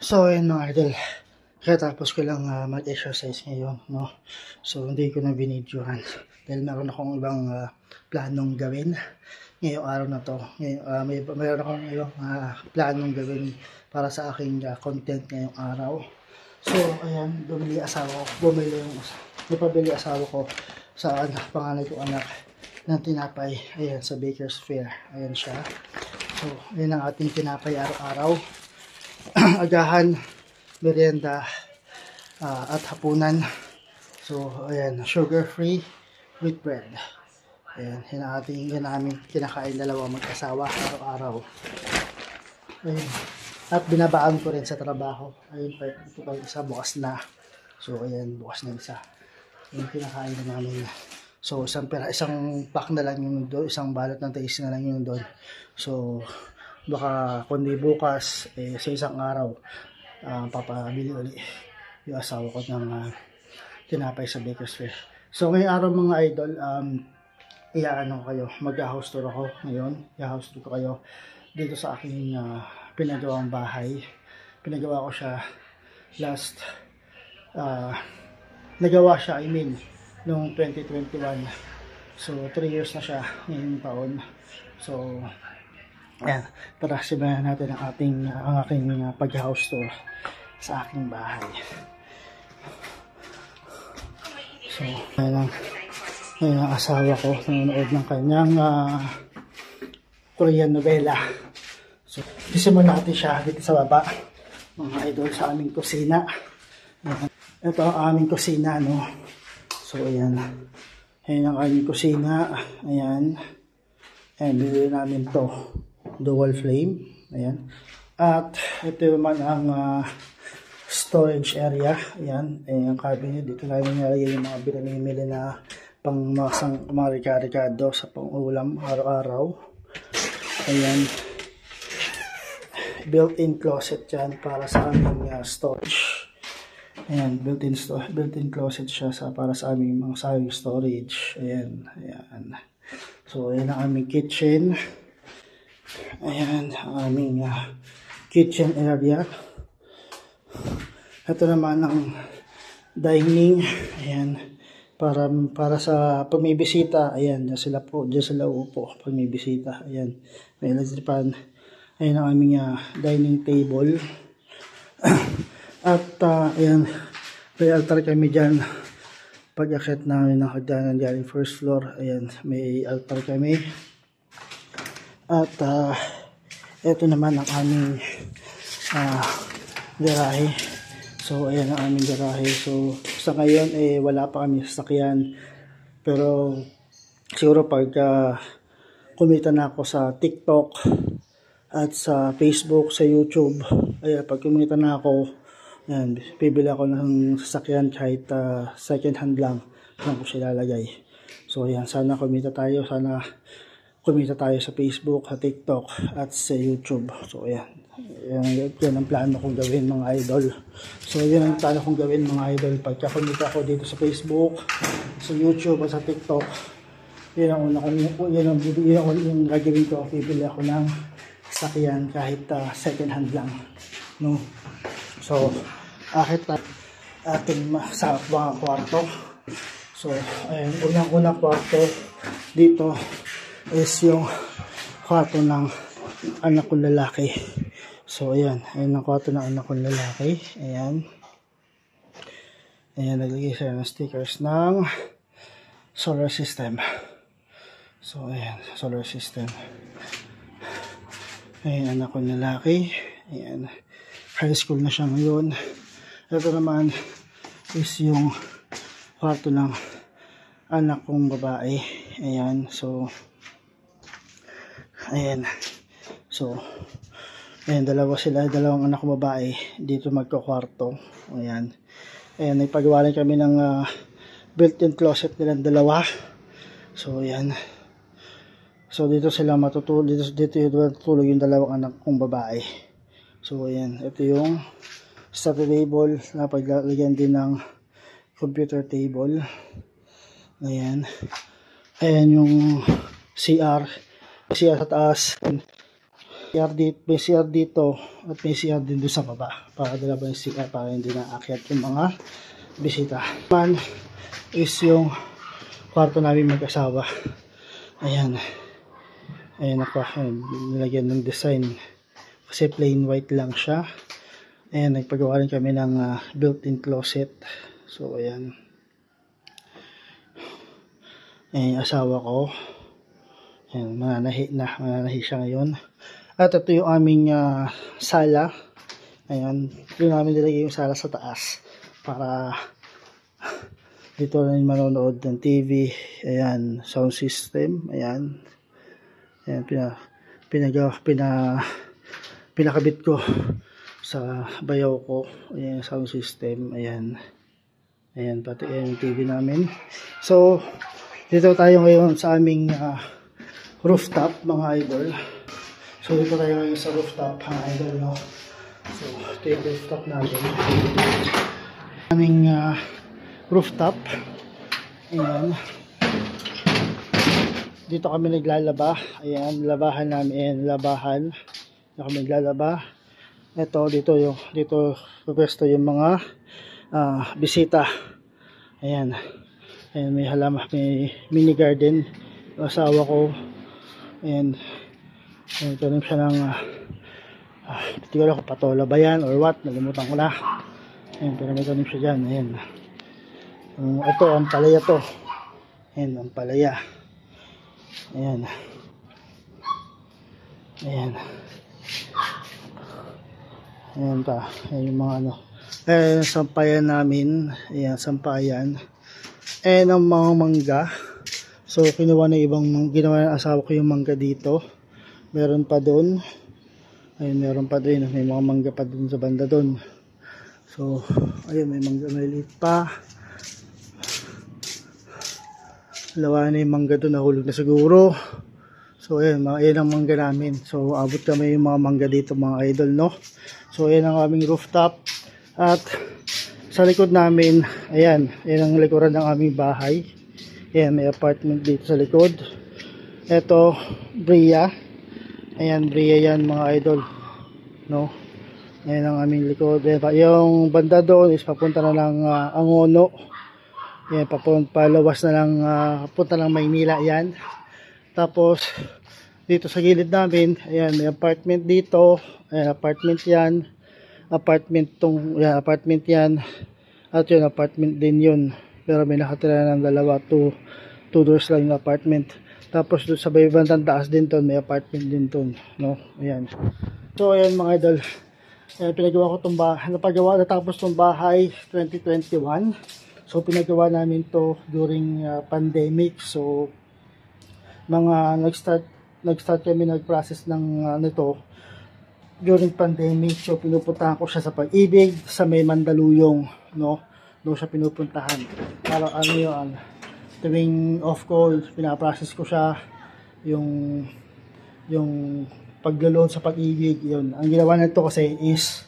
So, ayun mga idol. Katapos ko lang mag-exercise ngayon, no? So, hindi ko na binidyohan. Dahil meron akong ibang planong gawin ngayong araw na to. Mayroon akong ibang planong gawin para sa aking content ngayong araw. So, ayan, napabili asawa ko sa panganay ko anak ng tinapay. Ayan, sa Baker's Fair. Ayan siya. So, ayan ang ating tinapay araw-araw. Agahan, merienda, at hapunan. So, ayan, sugar-free wheat bread. Ayan, yan namin kinakain dalawa mag-asawa araw-araw. Ayan, at binabaan ko rin sa trabaho. Ayun, ito pa isa, bukas na. So, ayan, bukas na isa. Yung kinakain na namin. So, isang pack na lang yun doon, isang balot ng tais na lang yun doon. So, baka kundi bukas sa isang araw papabili ulit yung asawa ko ng tinapay sa Baker's Fair. So ngayong araw mga idol, mag-house tour ako ngayon. I-house tour ko kayo dito sa aking pinagawang bahay. Pinagawa ko siya nagawa siya noong 2021. So 3 years na siya ngayong taon. So ayan, tara simulan natin ang aking pag-house tour sa aking bahay. So, ayan ang asawa ko nanonood ng kanyang Korean novela. So, simulan natin siya dito sa baba, mga idol, sa aming kusina. Ito ang aming kusina, no? So, ayan. Ayan ang aming kusina. Ayan. Ayan, bili namin to. Dual flame, ayan. At ito naman ang storage area, ayan. Ang cabinet, dito namin nilagay yung mga binamimili na mga ricardo sa pang-ulam araw-araw. Ayan, built-in closet yan para sa aming storage. Ayan, built-in closet siya para sa aming storage. Ayan, ayan. So ayan ang aming kitchen. Ayan, ang aming kitchen area. Ito naman ang dining. Ayan, para sa pag may bisita. Ayan, diyan sila upo pag may bisita. Ayan, may electric pan. Ayan ang aming dining table. At ayan, may altar kami dyan. Pag-akit namin ng hagdanan dyan, first floor. Ayan, may altar kami. At ito naman ang aming garahe. So ayan ang aming garahe. So sa ngayon wala pa kami sasakyan. Pero siguro pag kumita na ako sa TikTok at sa Facebook, sa YouTube, ayan, pag kumita na ako, ayan, bibili ako ng sasakyan kahit second hand lang ko siya lalagay. So ayan, sana kumita tayo sa Facebook, sa TikTok, at sa YouTube. So, ayan. Yan ang plano kong gawin, mga idol. So, yan ang plano kong gawin, mga idol. Pagka kumita ako dito sa Facebook, sa YouTube, at sa TikTok, yan ang gagawin ko. Bibili ako ng sakyan kahit second hand lang. No? So, akit ating sa mga kwarto. So, ayan, unang kwarto dito is yung kwarto ng anak kong lalaki. So ayan ang kwarto ng anak kong lalaki. Ayan, naglagay sila ng stickers ng solar system. So ayan, solar system. Ayan, anak kong lalaki. Ayan, high school na siya ngayon. Ito naman is yung kwarto ng anak kong babae. Ayan, so ayan. So, ayan, dalawang anak ko babae dito magkakwarto. Ayan. Ayan, nagpagawa rin kami ng built-in closet nilang dalawa. So, ayan. So, dito sila matutulog. Dito matutulog yung dalawang anak kong babae. So, ayan. Ito yung study table na paglagyan din ng computer table. Ayan. Ayan yung CR sa taas. May CR dito at may CR din doon sa baba. Para dalawa yung CR para hindi na aakyat yung mga bisita. Man is yung kwarto namin mag-asawa. Ayan. Ayan ako. Nilagyan ng design. Kasi plain white lang siya. Ayan. Nagpagawa rin kami ng built-in closet. So ayan. Ayan yung asawa ko. Ayan. Mananahi siya ngayon. At ito yung aming sala. Ayan. Doon namin nilagay yung sala sa taas. Para dito rin manonood ng TV. Ayan. Sound system. Ayan. Ayan. Pinakabit ko sa bayaw ko. Ayan. Sound system. Ayan. Ayan. Pati ayan yung TV namin. So, dito tayo ngayon sa aming rooftop, mga idol. So, dito tayo ngayon sa rooftop, mga idol, no? So, ito yung rooftop natin. Aming rooftop. Ayan. Dito kami naglalaba. Ayan, labahan namin. Ayan, labahan. Dito kami naglalaba. Ito, dito pwesto yung mga bisita. Ayan. Ayan, may halaman, may mini garden. Yung asawa ko. Ayan. Ayan, tanim siya ng hindi ko alam kung patola ba yan or what, nalimutan ko na. Ayan, pero may tanim siya dyan. Ayan. Ito, ang palaya to. Ayan, ang palaya. Ayan. Ayan. Ayan pa. Ayan yung mga ano. Ayan, sampayan namin. Ayan, sampayan. Ayan ang mga mangga. So, ginawa ng asawa ko yung mangga dito. Meron pa doon. Ayun, meron pa din. May mga mangga pa doon sa banda doon. So, ayun, may mangga maliit pa. Lawa na yung mangga doon. Nahulog na siguro. So, ayun, ayun ang mangga namin. So, abot kami yung mga mangga dito, mga idol, no? So, ayun ang aming rooftop. At, sa likod namin, ayan, ayan ang likuran ng aming bahay. Ayan, may apartment dito sa likod. Ito, Bria. Ayan, Bria yan, mga idol, no? Ayan ang aming likod. Yung banda doon is papunta na lang Angono. Ayan, palawas na lang, papunta lang Maynila yan. Tapos, dito sa gilid namin, ayan, may apartment dito. Ayan, apartment yan. Apartment yan. At yun, apartment din yun. Pero may nakatira ng dalawa, two doors lang yung apartment. Tapos doon sa bandang taas din to, may apartment din to, no? Ayan. So ayan, mga idol. Ayan, pinagawa ko itong bahay. Natapos itong bahay 2021. So pinagawa namin to during pandemic. So nag-start kami nag-process ng nito during pandemic. So pinupuntahan ko siya sa Pag-ibig, sa may Mandaluyong, no? Doon siya pinupuntahan. Para ano yun, tuwing off call, pinaprocess ko siya yung paglo-loan sa Pag-ibig. Yun. Ang ginawa nito kasi is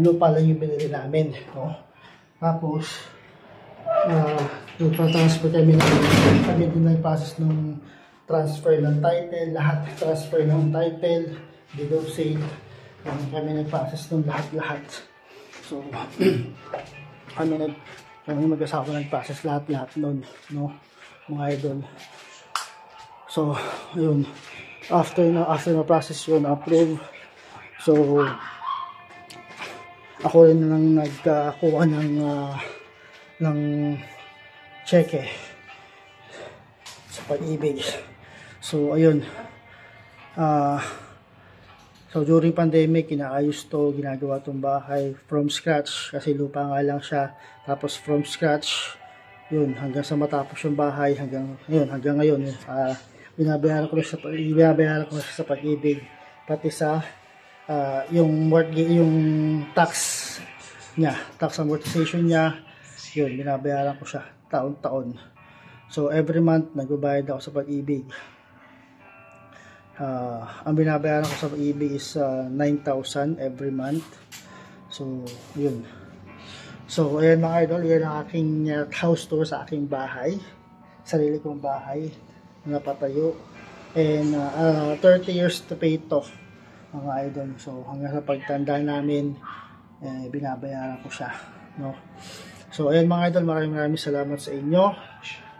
lupa lang yung binili namin, no? Tapos transfer kami din ng-process ng transfer ng title, lahat transfer ng title, deed of sale, kami nag-process ng lahat. So kami mag-asawa nag-process lahat nun, no, mga idol. So ayun, after na-process yun, approve. So ako rin nang nagkakuha ng cheque sa Pag-ibig. So ayun, so during pandemic, inaayos to, ginagawa tong bahay from scratch kasi lupa nga lang siya. Tapos from scratch, yun, hanggang sa matapos yung bahay, hanggang ngayon, binabayaran ko siya sa Pag-ibig, pati sa yung tax niya, tax amortization niya, yun, binabayaran ko siya taon-taon. So every month nagbabayad ako sa Pag-ibig. Ang binabayaran ko sa Pag-ibig is 9,000 every month. So yun. So ayan, mga idol, yan ang aking house tour sa aking bahay, sarili kong bahay na napatayo. And 30 years to pay to. mga idol. So hanggang sa pagtanda namin, binabayaran ko siya, no? So ayun mga idol, maraming salamat sa inyo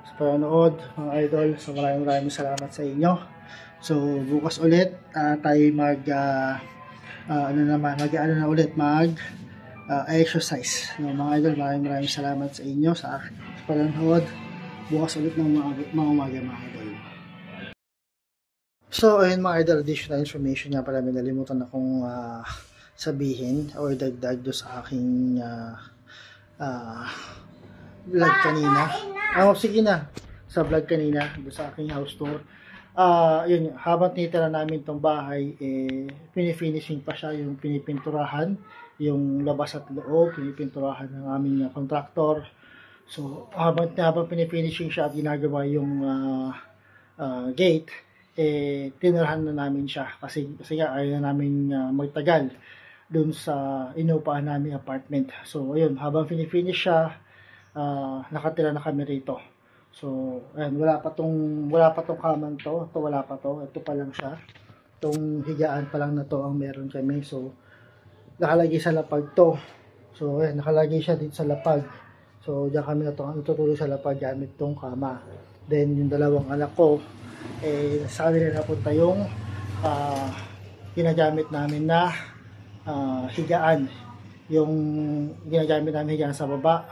sa panonood mga idol. So maraming salamat sa inyo. So bukas ulit tayo mag exercise, no, mga idol. Maraming salamat sa inyo sa panonood. Bukas ulit ng mga umaga mga idol. So ayun mga idol, additional information nga pala, may nalimutan akong sabihin or dagdag do sa aking vlog kanina. Sige na, sa vlog kanina do sa aking house tour. Yun, habang tinitira namin tong bahay, pinifinishing pa siya, yung pinipinturahan yung labas at loob, pinipinturahan ng aming contractor. So habang pinifinishing siya at ginagawa yung gate, tinirahan na namin siya kasi nga ayaw na namin magtagal dun sa inuupahan namin apartment. So ayun, habang finish siya, nakatira na kami rito. So ayun, wala pa tong kaman to. Ito wala pa to. Ito pa lang siya. Itong higaan pa lang na to ang meron kami. So nakalagay sa lapag to. So ayun, nakalagay siya dito sa lapag. So diyan kami natutulog sa lapag gamit tong kama. Then yung dalawang anak ko, sa kanila napunta yung ginagamit namin na higaan. Yung ginagamit namin higaan sa baba,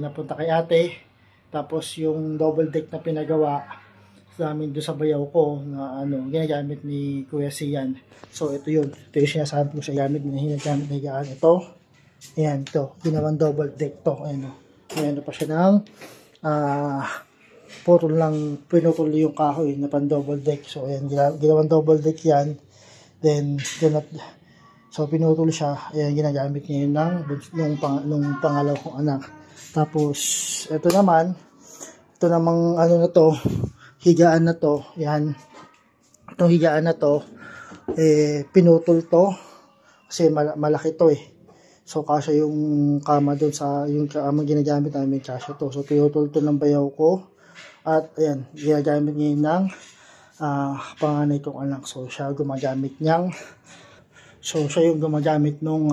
napunta kay ate. Tapos yung double deck na pinagawa sa amin doon sa bayaw ko na ginagamit ni Kuya Sian. So ito yun. Ito yung sinasabi ko sa gamit na ginagamit na higaan. Ito. Ayan, ito. Ginawang double deck to. Ayan o. Ayan pa siya ng pinutol yung kahoy na pan double deck. So ayan, ginawang double deck yan. Then so pinutol siya. Ayan, ginagamit niya yun nung pangalaw kong anak. Tapos ito namang na to, higaan na to. Yan, itong higaan na to, pinutol to kasi malaki to So kasya yung kama doon sa yung kama ginagamit namin, kasya to. So pinutol to ng bayaw ko. At ayan, ginagamit niya ng panganay kong anak. So siya yung gumagamit nung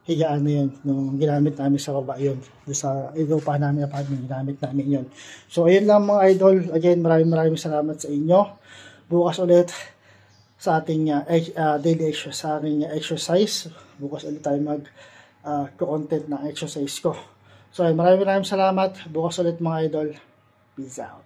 higaan na yun, nung ginamit namin sa baba yun. Sa inuupahan namin apartment, ginamit namin yun. So ayun lang mga idol. Again, maraming salamat sa inyo. Bukas ulit sa ating daily exercise, sa ating exercise. Bukas ulit tayo content na exercise ko. So ayun, maraming salamat. Bukas ulit mga idol. Peace out.